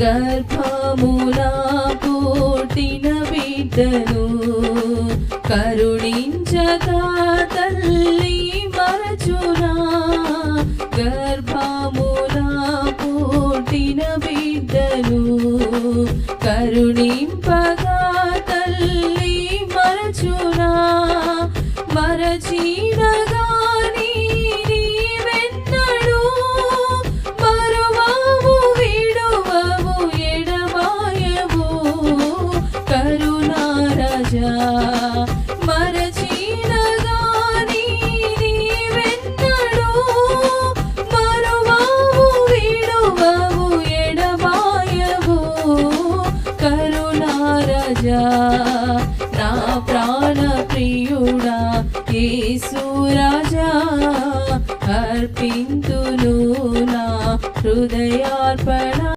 గర్భములా పుట్టిన బిడ్డను కరుణించక తల్లి మరచునా. గర్భములా పుట్టిన బిడ్డను కరుణింపక తల్లి మరచునా. మరచినగాని నీవెన్నడూ మరువవు విడువవు ఎడబాయవు కరుణారాజా. మరచినగాని నీవెన్నడూ మరువవు విడువవు ఎడబాయవు కరుణారాజా. నా ప్రాణ ప్రియుడా యేసు రాజా, అర్పింతును నా హృదయార్పణ.